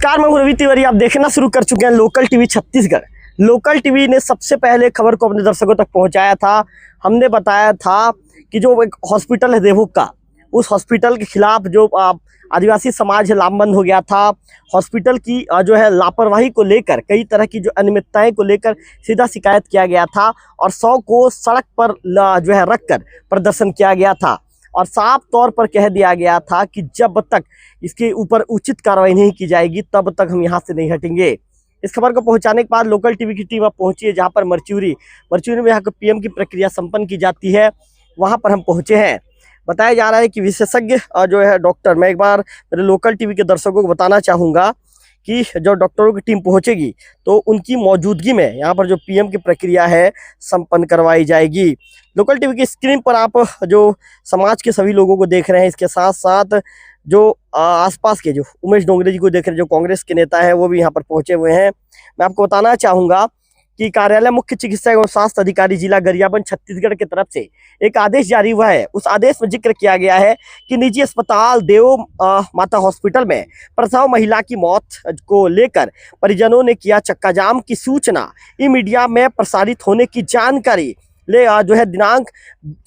नमस्कार, मैं रवि तिवारी। आप देखना शुरू कर चुके हैं local TV Chhattisgarh. Local TV ने सबसे पहले खबर को अपने दर्शकों तक पहुंचाया था। हमने बताया था कि जो एक हॉस्पिटल है देवोग का, उस हॉस्पिटल के खिलाफ जो आदिवासी समाज है लामबंद हो गया था। हॉस्पिटल की जो है लापरवाही को लेकर, कई तरह की जो अनियमितताएं को लेकर सीधा शिकायत किया गया था और 100 को सड़क पर जो है रखकर प्रदर्शन किया गया था और साफ तौर पर कह दिया गया था कि जब तक इसके ऊपर उचित कार्रवाई नहीं की जाएगी तब तक हम यहाँ से नहीं हटेंगे। इस खबर को पहुंचाने के बाद लोकल टीवी की टीम अब पहुंची है जहाँ पर मरचूरी में यहाँ पीएम की प्रक्रिया संपन्न की जाती है। वहाँ पर हम पहुंचे हैं। बताया जा रहा है कि विशेषज्ञ जो है डॉक्टर, मैं एक बार मेरे लोकल टीवी के दर्शकों को बताना चाहूँगा कि जब डॉक्टरों की टीम पहुंचेगी तो उनकी मौजूदगी में यहाँ पर जो पीएम की प्रक्रिया है संपन्न करवाई जाएगी। लोकल टीवी की स्क्रीन पर आप जो समाज के सभी लोगों को देख रहे हैं, इसके साथ साथ जो आसपास के जो उमेश डोंगरे जी को देख रहे हैं, जो कांग्रेस के नेता हैं, वो भी यहाँ पर पहुंचे हुए हैं। मैं आपको बताना चाहूँगा कि कार्यालय मुख्य चिकित्सा एवं स्वास्थ्य अधिकारी जिला गरियाबंद छत्तीसगढ़ की तरफ से एक आदेश जारी हुआ है। उस आदेश में जिक्र किया गया है कि निजी अस्पताल देव माता हॉस्पिटल में प्रसव महिला की मौत को लेकर परिजनों ने किया चक्का जाम की सूचना ई मीडिया में प्रसारित होने की जानकारी जो है दिनांक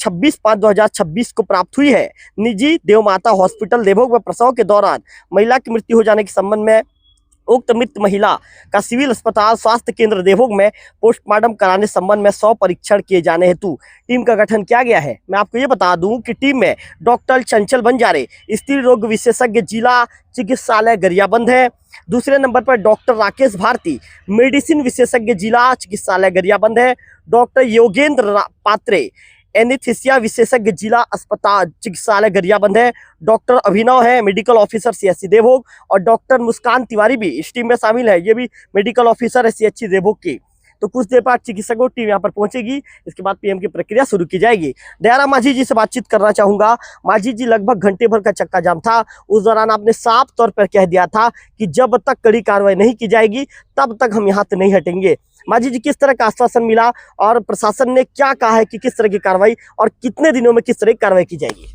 26/5/2026 को प्राप्त हुई है। निजी देव माता हॉस्पिटल देवोग में प्रसव के दौरान महिला की मृत्यु हो जाने के संबंध में उक्त मृत महिला का सिविल अस्पताल स्वास्थ्य केंद्र देवोग में पोस्टमार्टम कराने संबंध में 100 परीक्षण किए जाने हेतु टीम का गठन किया गया है। मैं आपको ये बता दूं कि टीम में डॉक्टर चंचल बंजारे, स्त्री रोग विशेषज्ञ जिला चिकित्सालय गरियाबंद है। दूसरे नंबर पर डॉक्टर राकेश भारती, मेडिसिन विशेषज्ञ जिला चिकित्सालय गरियाबंद है। डॉक्टर योगेंद्र पात्रे, एनेस्थीसिया विशेषज्ञ जिला अस्पताल चिकित्सालय गरियाबंद है। डॉक्टर अभिनव है, मेडिकल ऑफिसर सीएचसी देवोग, और डॉक्टर मुस्कान तिवारी भी इस टीम में शामिल है। ये भी मेडिकल ऑफिसर है सीएचसी देवोग की। तो कुछ देर बाद चिकित्सकों टीम यहाँ पर पहुंचेगी। इसके बाद पीएम की प्रक्रिया शुरू की जाएगी। दयाराम माझी जी से बातचीत करना चाहूंगा। माझी जी, लगभग घंटे भर का चक्का जाम था। उस दौरान आपने साफ तौर पर कह दिया था कि जब तक कड़ी कार्रवाई नहीं की जाएगी तब तक हम यहाँ से नहीं हटेंगे। माझी जी, किस तरह का आश्वासन मिला और प्रशासन ने क्या कहा है कि किस तरह की कार्रवाई और कितने दिनों में किस तरह की कार्रवाई की जाएगी?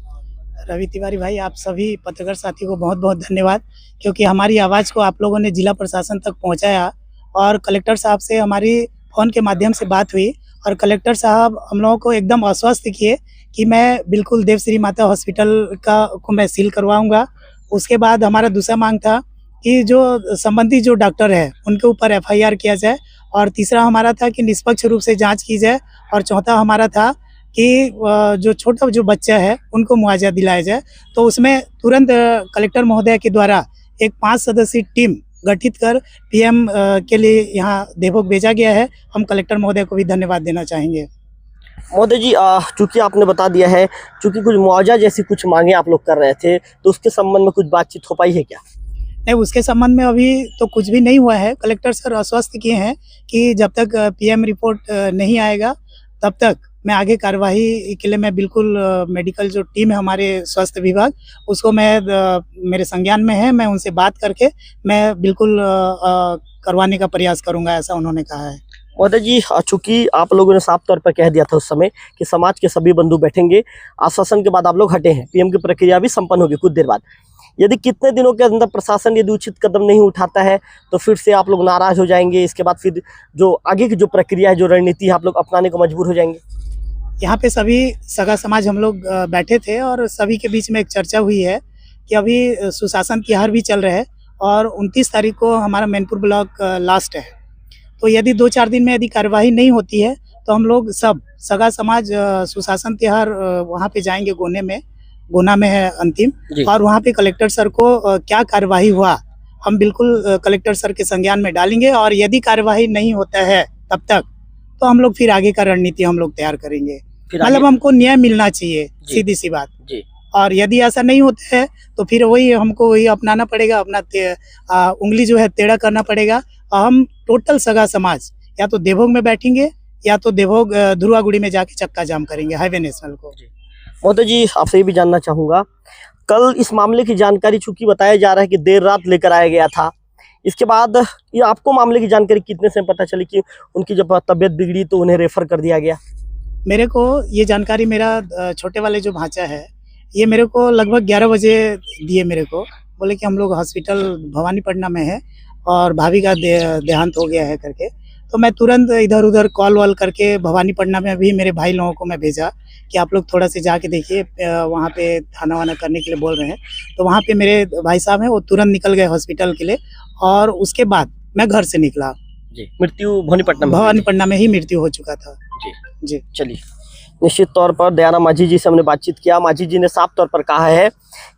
रवि तिवारी भाई, आप सभी पत्रकार साथी को बहुत बहुत धन्यवाद, क्योंकि हमारी आवाज़ को आप लोगों ने जिला प्रशासन तक पहुंचाया और कलेक्टर साहब से हमारी फ़ोन के माध्यम से बात हुई और कलेक्टर साहब हम लोगों को एकदम आश्वस्त किए कि मैं बिल्कुल देवश्री माता हॉस्पिटल को मैं सील करवाऊँगा। उसके बाद हमारा दूसरा मांग था कि जो संबंधित जो डॉक्टर है उनके ऊपर एफआईआर किया जाए, और तीसरा हमारा था कि निष्पक्ष रूप से जांच की जाए, और चौथा हमारा था कि जो छोटा जो बच्चा है उनको मुआवजा दिलाया जाए। तो उसमें तुरंत कलेक्टर महोदय के द्वारा एक 5 सदस्यीय टीम गठित कर पीएम के लिए यहाँ देवोग भेजा गया है। हम कलेक्टर महोदय को भी धन्यवाद देना चाहेंगे। महोदय जी, चूंकि आपने बता दिया है, चूंकि कुछ मुआवजा जैसी कुछ मांगे आप लोग कर रहे थे, तो उसके संबंध में कुछ बातचीत हो पाई है क्या? नहीं, उसके संबंध में अभी तो कुछ भी नहीं हुआ है। कलेक्टर सर आश्वस्त किए हैं कि जब तक पीएम रिपोर्ट नहीं आएगा तब तक मैं आगे कार्यवाही के लिए मैं बिल्कुल मेडिकल जो टीम है हमारे स्वास्थ्य विभाग, उसको मैं मेरे संज्ञान में है, मैं उनसे बात करके मैं बिल्कुल करवाने का प्रयास करूंगा, ऐसा उन्होंने कहा है। महोदय जी, चूंकि आप लोगों ने साफ तौर पर कह दिया था उस समय कि समाज के सभी बंधु बैठेंगे, आश्वासन के बाद आप लोग हटे हैं, पीएम की प्रक्रिया भी संपन्न होगी कुछ देर बाद। यदि कितने दिनों के अंदर प्रशासन यदि उचित कदम नहीं उठाता है तो फिर से आप लोग नाराज हो जाएंगे? इसके बाद फिर जो आगे की जो प्रक्रिया है, जो रणनीति है, आप लोग अपनाने को मजबूर हो जाएंगे? यहाँ पे सभी सगा समाज हम लोग बैठे थे और सभी के बीच में एक चर्चा हुई है कि अभी सुशासन तिहार भी चल रहा है और 29 तारीख को हमारा मैनपुर ब्लॉक लास्ट है। तो यदि 2-4 दिन में यदि कार्यवाही नहीं होती है तो हम लोग सब सगा समाज सुशासन तिहार वहाँ पे जाएंगे। गुना में है अंतिम, और वहाँ पे कलेक्टर सर को क्या कार्यवाही हुआ हम बिल्कुल कलेक्टर सर के संज्ञान में डालेंगे, और यदि कार्यवाही नहीं होता है तब तक तो हम लोग फिर आगे का रणनीति हम लोग तैयार करेंगे। मतलब हमको न्याय मिलना चाहिए, सीधी सी बात जी। और यदि ऐसा नहीं होता है तो फिर हमको वही अपनाना पड़ेगा, अपना उंगली जो है टेढ़ा करना पड़ेगा, और हम टोटल सगा समाज या तो देवोग में बैठेंगे या तो देवोग धुरुआगुड़ी में जाके चक्का जाम करेंगे हाईवे नेशनल को। महोदय जी, आपसे ये भी जानना चाहूँगा, कल इस मामले की जानकारी चूंकि बताया जा रहा है कि देर रात लेकर आया गया था, इसके बाद ये आपको मामले की जानकारी कितने से पता चली कि उनकी जब तबीयत बिगड़ी तो उन्हें रेफर कर दिया गया? मेरे को ये जानकारी मेरा छोटे वाले जो भांचा है ये मेरे को लगभग 11 बजे दिए मेरे को, बोले कि हम लोग हॉस्पिटल भवानीपटना में है और भाभी का देहांत हो गया है करके। तो मैं तुरंत इधर उधर कॉल वॉल करके भवानीपटना में भी मेरे भाई लोगों को मैं भेजा कि आप लोग थोड़ा से जाके देखिए, वहाँ पे थाना वाना करने के लिए बोल रहे हैं। तो वहाँ पे मेरे भाई साहब हैं, वो तुरंत निकल गए हॉस्पिटल के लिए और उसके बाद मैं घर से निकला। जी, मृत्यु भवानीपटना में ही मृत्यु हो चुका था। जी। चलिए, निश्चित तौर पर दयाराम माझी जी से हमने बातचीत किया। माझी जी ने साफ तौर पर कहा है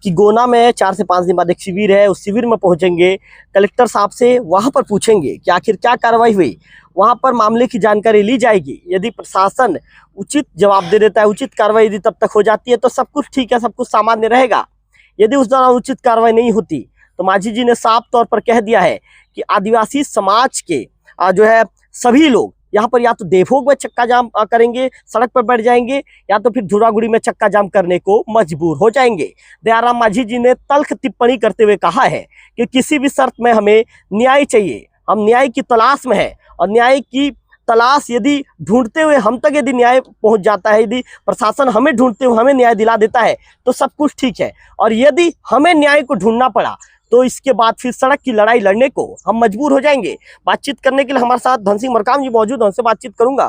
कि गोना में 4 से 5 दिन बाद एक शिविर है, उस शिविर में पहुंचेंगे, कलेक्टर साहब से वहां पर पूछेंगे कि आखिर क्या कार्रवाई हुई, वहां पर मामले की जानकारी ली जाएगी। यदि प्रशासन उचित जवाब दे देता है, उचित कार्रवाई यदि तब तक हो जाती है तो सब कुछ ठीक है, सब कुछ सामान्य रहेगा। यदि उस दौरान उचित कार्रवाई नहीं होती तो माझी जी ने साफ तौर पर कह दिया है कि आदिवासी समाज के जो है सभी लोग यहाँ पर या तो देवभोग में चक्का जाम करेंगे, सड़क पर बैठ जाएंगे, या तो फिर धुरागुड़ी में चक्का जाम करने को मजबूर हो जाएंगे। दयाराम माझी जी ने तल्ख टिप्पणी करते हुए कहा है कि किसी भी शर्त में हमें न्याय चाहिए, हम न्याय की तलाश में हैं और न्याय की तलाश यदि ढूंढते हुए हम तक यदि न्याय पहुंच जाता है, यदि प्रशासन हमें ढूंढते हुए हमें न्याय दिला देता है तो सब कुछ ठीक है, और यदि हमें न्याय को ढूंढना पड़ा तो इसके बाद फिर सड़क की लड़ाई लड़ने को हम मजबूर हो जाएंगे। बातचीत करने के लिए हमारे साथ धन सिंह मरकाम जी मौजूद हैं, उनसे बातचीत करूंगा।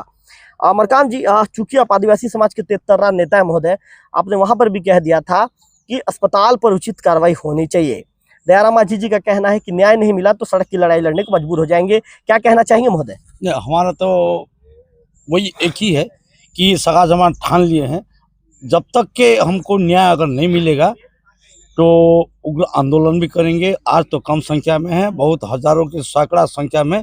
मरकाम जी, चूंकि आप आदिवासी समाज के 73 नेता है महोदय, आपने वहां पर भी कह दिया था कि अस्पताल पर उचित कार्रवाई होनी चाहिए। दयाराम माझी जी का कहना है कि न्याय नहीं मिला तो सड़क की लड़ाई लड़ने को मजबूर हो जाएंगे, क्या कहना चाहेंगे महोदय? हमारा तो वही एक ही है कि सगा जमान ठान लिए हैं, जब तक के हमको न्याय अगर नहीं मिलेगा तो उग्र आंदोलन भी करेंगे। आज तो कम संख्या में है, बहुत हजारों की सैकड़ा संख्या में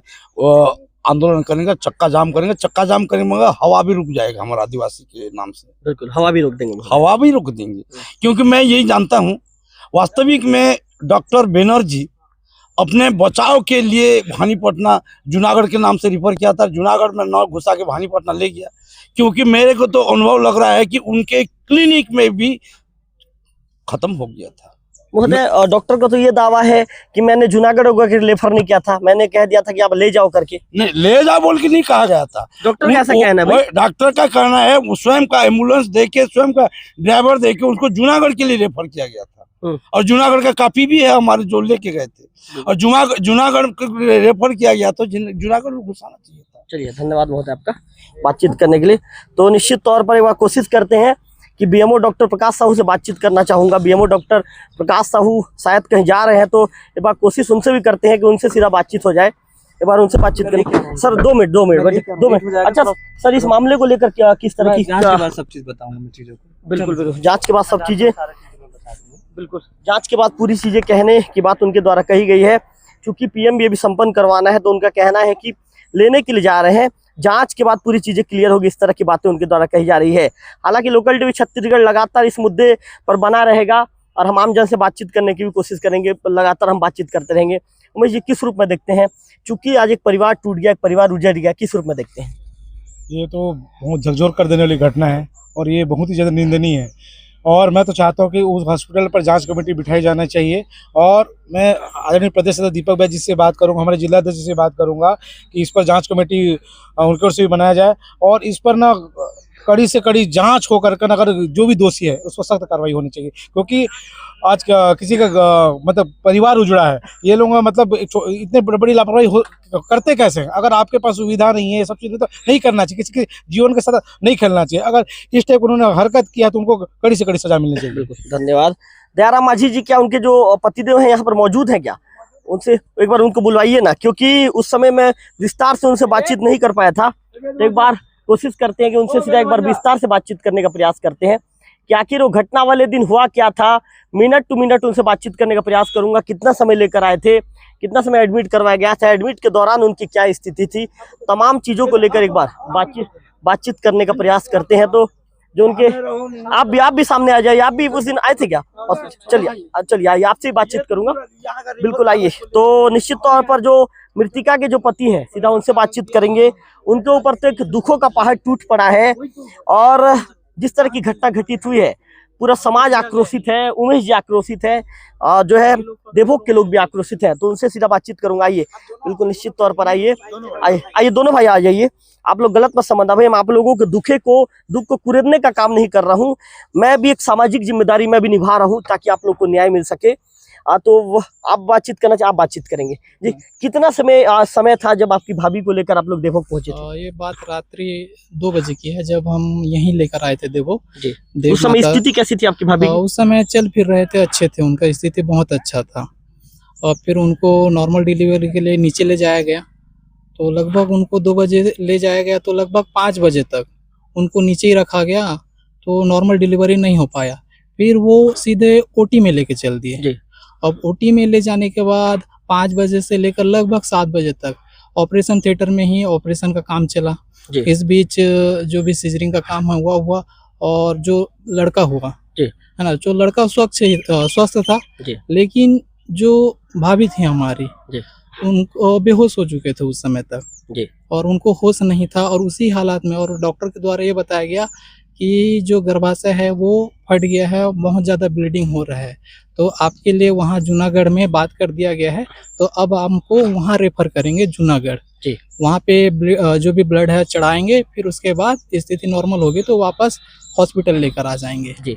आंदोलन करेंगे, चक्का जाम करेंगे मगर हवा भी रुक जाएगा हमारे आदिवासी के नाम से। बिल्कुल, हवा भी रोक देंगे। हवा भी रोक देंगे, क्योंकि मैं यही जानता हूँ वास्तविक में डॉक्टर बनर्जी अपने बचाव के लिए भवानीपटना जूनागढ़ के नाम से रिफर किया था, जूनागढ़ में नौ घुसा के भवानीपटना ले गया, क्योंकि मेरे को तो अनुभव लग रहा है कि उनके क्लिनिक में भी खत्म हो गया था। महोदय, डॉक्टर का तो ये दावा है कि मैंने जूनागढ़ होकर रेफर नहीं किया था, मैंने कह दिया था कि आप ले जाओ करके। नहीं, ले जाओ बोल के नहीं कहा गया था। डॉक्टर का ऐसा कहना है भाई? डॉक्टर का कहना है वो स्वयं का एम्बुलेंस देके, स्वयं का ड्राइवर देके उनको जूनागढ़ के लिए रेफर किया गया था, और जूनागढ़ का कापी भी है हमारे जो लेके गए थे, और जूनागढ़ रेफर किया गया तो जूनागढ़ में घुसाना चाहिए था। चलिए, धन्यवाद महोदय आपका बातचीत करने के लिए। तो निश्चित तौर पर एक बार कोशिश करते हैं कि बीएमओ डॉक्टर प्रकाश साहू से बातचीत करना चाहूँगा। बीएमओ डॉक्टर प्रकाश साहू शायद कहीं जा रहे हैं, तो एक बार कोशिश उनसे भी करते हैं कि उनसे सीधा बातचीत हो जाए। एक बार उनसे बातचीत करें। Sir 2 minute. अच्छा सर, इस मामले को लेकर क्या किस तरह की सब चीज बताऊंगा मैं चीजों को। बिल्कुल, जांच के बाद सब चीजें, बिल्कुल जांच के बाद पूरी चीजें कहने की बात उनके द्वारा कही गई है। चूंकि पीएमबीए भी संपन्न करवाना है तो उनका कहना है कि लेने के लिए जा रहे हैं, जांच के बाद पूरी चीजें क्लियर होगी, इस तरह की बातें उनके द्वारा कही जा रही है। हालांकि लोकल टीवी छत्तीसगढ़ लगातार इस मुद्दे पर बना रहेगा और हम आम जन से बातचीत करने की भी कोशिश करेंगे, लगातार हम बातचीत करते रहेंगे। उमेश जी, किस रूप में देखते हैं, चूंकि आज एक परिवार टूट गया, एक परिवार उजड़ गया, किस रूप में देखते हैं? ये तो बहुत झकझोर कर देने वाली घटना है और ये बहुत ही ज़्यादा निंदनीय है, और मैं तो चाहता हूँ कि उस हॉस्पिटल पर जांच कमेटी बिठाई जाना चाहिए। और मैं आदरणीय प्रदेश अध्यक्ष दीपक भाई जी से बात करूँगा, हमारे जिला अध्यक्ष जी से बात करूँगा कि इस पर जांच कमेटी उनकी ओर से भी बनाया जाए, और इस पर ना कड़ी से कड़ी जांच होकर अगर जो भी दोषी है उस पर सख्त कार्रवाई होनी चाहिए, क्योंकि आज किसी का मतलब परिवार उजड़ा है। ये लोग मतलब इतने बड़ी लापरवाही करते कैसे हैं? अगर आपके पास सुविधा नहीं है, सब चीज़ें, तो नहीं करना चाहिए, किसी के जीवन के साथ नहीं खेलना चाहिए। अगर इस टाइप उन्होंने हरकत किया तो उनको कड़ी से कड़ी सजा मिलनी चाहिए। धन्यवाद। दयाराम माझी जी, क्या उनके जो पतिदेव हैं यहाँ पर मौजूद हैं क्या? उनसे एक बार उनको बुलवाइए ना, क्योंकि उस समय मैं विस्तार से उनसे बातचीत नहीं कर पाया था, तो एक बार कोशिश करते हैं कि उनसे सीधा एक बार विस्तार से बातचीत करने का प्रयास करते हैं कि आखिर वो घटना वाले दिन हुआ क्या था। मिनट टू मिनट उनसे बातचीत करने का प्रयास करूंगा। कितना समय लेकर आए थे, कितना समय एडमिट करवाया गया था, एडमिट के दौरान उनकी क्या स्थिति थी, तमाम चीज़ों को लेकर एक बार बातचीत करने का प्रयास करते हैं। तो जो उनके आप भी सामने आ जाइए, आप भी उस दिन आए थे क्या? चलिए आइए, आपसे बातचीत करूंगा। बिल्कुल आइए। तो निश्चित तौर पर जो मृतिका के जो पति हैं, सीधा उनसे बातचीत करेंगे। उनके ऊपर तो एक दुखों का पहाड़ टूट पड़ा है, और जिस तरह की घटना घटित हुई है पूरा समाज आक्रोशित है, उमेश जी आक्रोशित है, जो है देवभोग के लोग भी आक्रोशित हैं। तो उनसे सीधा बातचीत करूंगा। आइए, बिल्कुल निश्चित तौर पर आइए दोनों भाई आ जाइए। आप लोग गलत मत समझना भाई, मैं आप लोगों के दुख को कुरेदने का काम नहीं कर रहा हूँ। मैं भी एक सामाजिक जिम्मेदारी मैं भी निभा रहा हूँ ताकि आप लोग को न्याय मिल सके। तो आप बातचीत करना चाहिए, आप बातचीत करेंगे जी। कितना समय था जब आपकी भाभी को लेकर आप लोग देवभोग पहुंचे थे? ये बात रात्रि 2 बजे की है, जब हम यहीं लेकर आए थे देवो। जी। उस समय स्थिति कैसी थी आपकी भाभी की? उस समय चल फिर रहे थे, अच्छे थे, उनका स्थिति बहुत अच्छा था। और फिर उनको नॉर्मल डिलीवरी के लिए नीचे ले जाया गया, तो लगभग उनको 2 बजे ले जाया गया, तो लगभग 5 बजे तक उनको नीचे ही रखा गया, तो नॉर्मल डिलीवरी नहीं हो पाया। फिर वो सीधे ओटी में लेके चल दिए। अब ओटी में ले जाने के बाद 5 बजे से लेकर लगभग 7 बजे तक ऑपरेशन थिएटर में ही ऑपरेशन का काम चला। इस बीच जो भी सीजरिंग का काम हुआ और जो लड़का हुआ है ना, जो लड़का स्वस्थ था, लेकिन जो भाभी थी हमारी, उनको बेहोश हो चुके थे उस समय तक, और उनको होश नहीं था। और उसी हालात में, और डॉक्टर के द्वारा ये बताया गया कि जो गर्भाशय है वो फट गया है, बहुत ज़्यादा ब्लीडिंग हो रहा है, तो आपके लिए वहाँ जूनागढ़ में बात कर दिया गया है, तो अब हमको वहाँ रेफर करेंगे जूनागढ़। वहाँ पे जो भी ब्लड है चढ़ाएंगे, फिर उसके बाद स्थिति नॉर्मल होगी तो वापस हॉस्पिटल लेकर आ जाएंगे।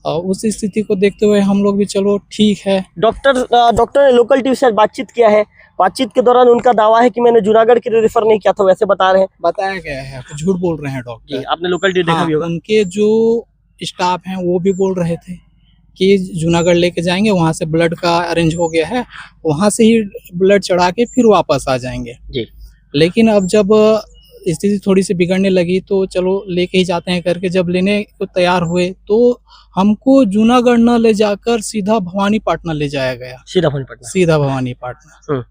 और उस स्थिति को देखते हुए हम लोग भी चलो ठीक है। डॉक्टर ने लोकल टीवी से बातचीत किया है, बातचीत के दौरान उनका दावा है कि मैंने जूनागढ़ के लिए रेफर नहीं किया था, वैसे बता रहे हैं? बताया गया है, झूठ बोल रहे हैं डॉक्टर। आपने लोकल टीवी देखा भी होगा। उनके जो स्टाफ हैं वो भी बोल रहे थे कि जूनागढ़ लेके जाएंगे, वहाँ से ब्लड का अरेंज हो गया है, वहाँ से ही ब्लड चढ़ा के फिर वापस आ जाएंगे। लेकिन अब जब स्थिति थोड़ी सी बिगड़ने लगी तो चलो लेके ही जाते हैं करके जब लेने को तैयार हुए, तो हमको जूनागढ़ न ले जाकर सीधा भवानीपाटना ले जाया गया। सीधा भवानीपाटना।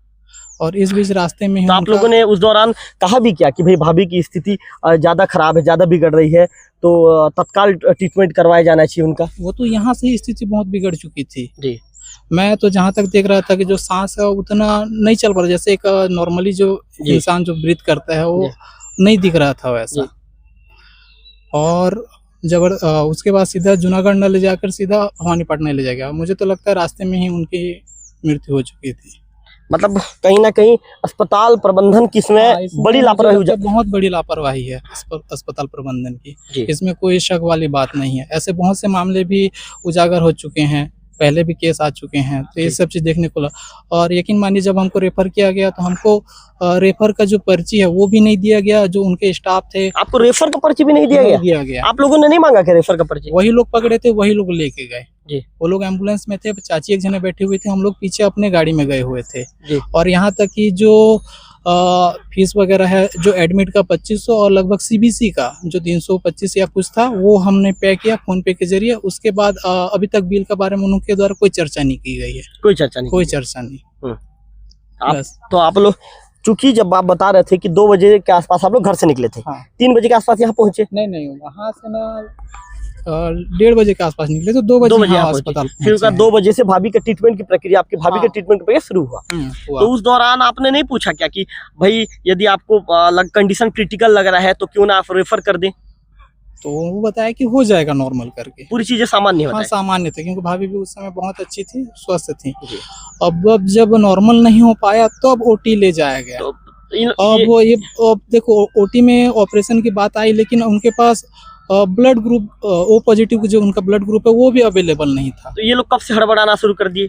और इस बीच रास्ते में तो आप लोगों ने उस दौरान कहा भी क्या कि भाई भाभी की स्थिति ज्यादा खराब है, ज्यादा बिगड़ रही है, तो तत्काल ट्रीटमेंट करवाया जाना चाहिए उनका? वो तो यहाँ से स्थिति बहुत बिगड़ चुकी थी। मैं तो जहाँ तक देख रहा था कि जो सांस है उतना नहीं चल पा रहा, जैसे एक नॉर्मली जो इंसान जो ब्रीथ करता है वो नहीं दिख रहा था वैसा। और उसके बाद सीधा जूनागढ़ न ले जाकर सीधा भवानीपाटना ले जाएगा। मुझे तो लगता है रास्ते में ही उनकी मृत्यु हो चुकी थी। मतलब कहीं ना कहीं अस्पताल प्रबंधन की इसमें बड़ी लापरवाही, बहुत बड़ी लापरवाही है अस्पताल प्रबंधन की। इसमें कोई शक वाली बात नहीं है। ऐसे बहुत से मामले भी उजागर हो चुके हैं, पहले भी केस आ चुके हैं, तो ये सब चीज देखने को लगा। और यकीन मानिए जब हमको रेफर किया गया तो हमको रेफर का जो पर्ची है वो भी नहीं दिया गया, जो उनके स्टाफ थे। आपको रेफर का पर्ची भी नहीं दिया गया? आप लोगों ने नहीं मांगा क्या रेफर का पर्ची? वही लोग पकड़े थे, वही लोग लेके गए। वो लोग एम्बुलेंस में थे, चाची एक जने बैठी हुई थे, हम लोग पीछे अपने गाड़ी में गए हुए थे। और यहाँ तक कि जो फीस वगैरह है, जो एडमिट का 2500 और लगभग सीबीसी का जो 325 या कुछ था, वो हमने पे किया फोन पे के जरिए। उसके बाद अभी तक बिल के बारे में उनके द्वारा कोई चर्चा नहीं की गई है। कोई चर्चा नहीं। तो आप लोग चूंकि जब आप बता रहे थे कि 2 बजे के आसपास आप लोग घर से निकले थे, 3 बजे के आसपास यहाँ पहुंचे? नहीं, वहाँ से ना 1:30 बजे के आसपास निकले, तो 2 बजे अस्पताल। फिर उसका 2 बजे से भाभी के ट्रीटमेंट की प्रक्रिया, आपकी भाभी के ट्रीटमेंट की प्रक्रिया शुरू हुआ। तो उस दौरान आपने नहीं पूछा क्या कि भाई यदि आपको कंडीशन क्रिटिकल लग रहा है तो क्यों ना आप रेफर कर दें? तो वो बताया कि हो जाएगा नॉर्मल करके, पूरी चीजें सामान्य हाँ, सामान्य थे, क्योंकि भाभी भी उस समय बहुत अच्छी थी, स्वस्थ थी। अब जब नॉर्मल नहीं हो पाया तो अब ओटी ले जाया गया। अब देखो ओटी में ऑपरेशन की बात आई, लेकिन उनके पास ब्लड ग्रुप ओ पॉजिटिव जो उनका ब्लड ग्रुप है वो भी अवेलेबल नहीं था। तो ये लोग कब से हड़बड़ाना शुरू कर दिए?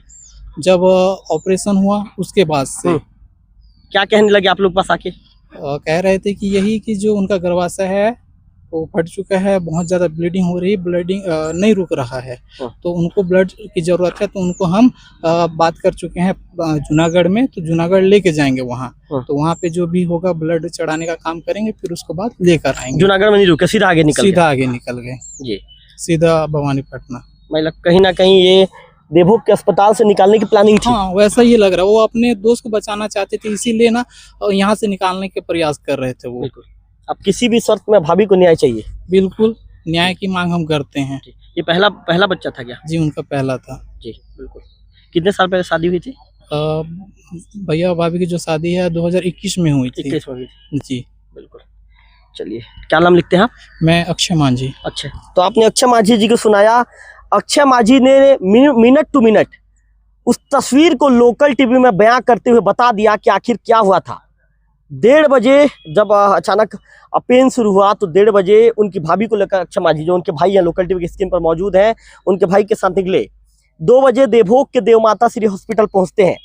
जब ऑपरेशन हुआ उसके बाद से। क्या कहने लगे आप लोग पास आके? कह रहे थे कि यही कि जो उनका गर्भाशय है वो फट चुका है, बहुत ज़्यादा ब्लीडिंग हो रही है, ब्लीडिंग नहीं रुक रहा है, तो उनको ब्लड की ज़रूरत है। तो उनको हम बात कर चुके हैं जूनागढ़ में, तो जूनागढ़ लेके जाएंगे वहाँ, तो वहाँ पे जो भी होगा ब्लड चढ़ाने का काम करेंगे, फिर उसके बाद लेकर आएंगे। जूनागढ़ में नहीं रुके, सीधा आगे निकल गए जी, सीधा भवानीपाटना। मतलब कहीं ना कहीं ये देवभोग के अस्पताल से निकालने की प्लानिंग थी। हाँ, वैसा ही लग रहा है। वो अपने दोस्त को बचाना चाहते थे, इसीलिए ना यहाँ से निकालने के प्रयास कर रहे थे वो। अब किसी भी शर्त में भाभी को न्याय चाहिए? बिल्कुल, न्याय की मांग हम करते हैं। ये पहला बच्चा था क्या? जी, उनका पहला था। जी बिल्कुल। कितने साल पहले शादी हुई थी? भैया भाभी की जो शादी है 2021 में हुई थी। 21 में हुई थी। जी बिल्कुल। चलिए, क्या नाम लिखते हैं आप? मैं अक्षय माझी। अच्छा, तो आपने अक्षय माझी जी को सुनाया। अक्षय माझी ने मिनट टू मिनट उस तस्वीर को लोकल टीवी में बयां करते हुए बता दिया कि आखिर क्या हुआ था। 1:30 बजे जब अचानक पेन शुरू हुआ, तो 1:30 बजे उनकी भाभी को लेकर अक्षय माझी, जो उनके भाई हैं, लोकल टीवी की स्क्रीन पर मौजूद हैं, उनके भाई के साथ निकले। 2 बजे देवभोग के देवमाता श्री हॉस्पिटल पहुंचते हैं।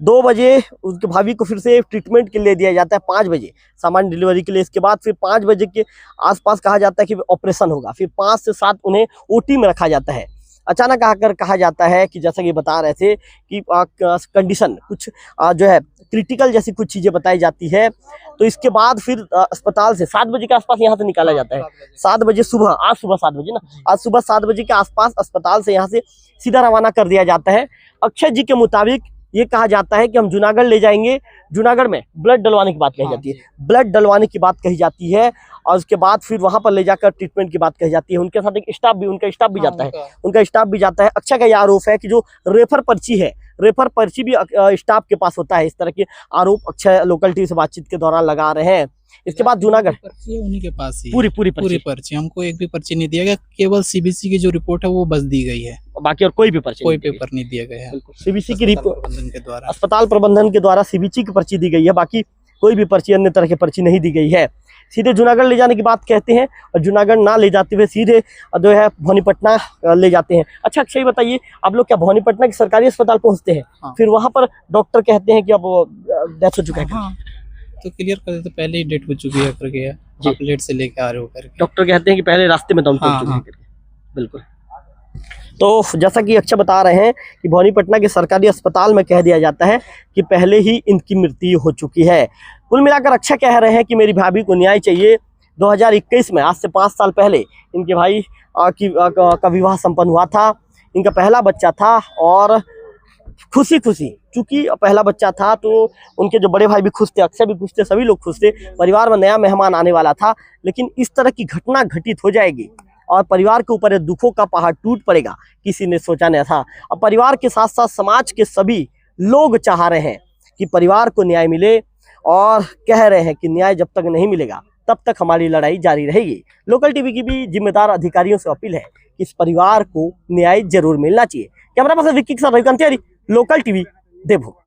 2 बजे उसके भाभी को फिर से ट्रीटमेंट के लिए दिया जाता है 5 बजे सामान्य डिलीवरी के लिए। इसके बाद फिर 5 बजे के आसपास कहा जाता है कि ऑपरेशन होगा। फिर 5 से 7 उन्हें ओटी में रखा जाता है। अचानक आकर कहा जाता है कि जैसा कि बता रहे थे कि कंडीशन कुछ जो है क्रिटिकल जैसी कुछ चीज़ें बताई जाती है। तो इसके बाद फिर अस्पताल से 7 बजे के आसपास यहाँ से निकाला जाता है। 7 बजे सुबह, आज सुबह 7 बजे ना, आज सुबह 7 बजे के आसपास अस्पताल से यहाँ से सीधा रवाना कर दिया जाता है। अक्षय जी के मुताबिक ये कहा जाता है कि हम जूनागढ़ ले जाएंगे। जूनागढ़ में ब्लड डलवाने की बात कही जाती है, ब्लड डलवाने की बात कही जाती है और उसके बाद फिर वहां पर ले जाकर ट्रीटमेंट की बात कही जाती है। उनके साथ एक स्टाफ भी, उनका स्टाफ भी जाता है, उनका स्टाफ भी जाता है। अक्षय का यह आरोप है कि जो रेफर पर्ची है, रेफर पर्ची भी स्टाफ के पास होता है। इस तरह के आरोप अक्षय लोकल टीवी से बातचीत के दौरान लगा रहे हैं। इसके बाद जूनागढ़ पर्ची उन्हीं के पास ही पूरी पर्ची, हमको एक भी पर्ची नहीं दिया गया। केवल सीबीसी की जो रिपोर्ट है वो बस दी गई है, बाकी और कोई भी पर्ची, कोई पेपर नहीं दिया गया है। सीबीसी की रिपोर्ट प्रबंधन के द्वारा, अस्पताल प्रबंधन के द्वारा सीबीसी की पर्ची दी गई है, बाकी कोई भी पर्ची, अन्य तरह की पर्ची नहीं दी गई है। सीधे जूनागढ़ ले जाने की बात कहते हैं और जूनागढ़ ना ले जाते हुए सीधे जो है भवानीपटना ले जाते हैं। अच्छा अक्षय बताइए, आप लोग क्या भवानीपटना के सरकारी अस्पताल पहुंचते हैं? हाँ। फिर वहां पर डॉक्टर कहते हैं कि अब डेथ हो चुका है। हाँ, तो क्लियर कर देते, पहले ही डेट हो चुकी है करके, आप लेट से लेके आ रहे हो करके। डॉक्टर कहते हैं कि पहले रास्ते में दम तोड़ चुके हैं करके। बिल्कुल। तो जैसा कि अक्षय बता रहे हैं कि भवानीपटना के सरकारी अस्पताल में कह दिया जाता है कि पहले ही इनकी मृत्यु हो चुकी है। कुल मिलाकर अक्षय कह रहे हैं कि मेरी भाभी को न्याय चाहिए। 2021 में, आज से 5 साल पहले, इनके भाई का विवाह संपन्न हुआ था। इनका पहला बच्चा था और खुशी चूंकि पहला बच्चा था तो उनके जो बड़े भाई भी खुश थे, अक्षय भी खुश थे, सभी लोग खुश थे। परिवार में नया मेहमान आने वाला था, लेकिन इस तरह की घटना घटित हो जाएगी और परिवार के ऊपर दुखों का पहाड़ टूट पड़ेगा, किसी ने सोचा नहीं था। और परिवार के साथ साथ समाज के सभी लोग चाह रहे हैं कि परिवार को न्याय मिले और कह रहे हैं कि न्याय जब तक नहीं मिलेगा तब तक हमारी लड़ाई जारी रहेगी। लोकल टीवी की भी जिम्मेदार अधिकारियों से अपील है कि इस परिवार को न्याय जरूर मिलना चाहिए। कैमरा पर्सन विक्की के साथ रविकांत तिवारी, लोकल टीवी, देवभोग।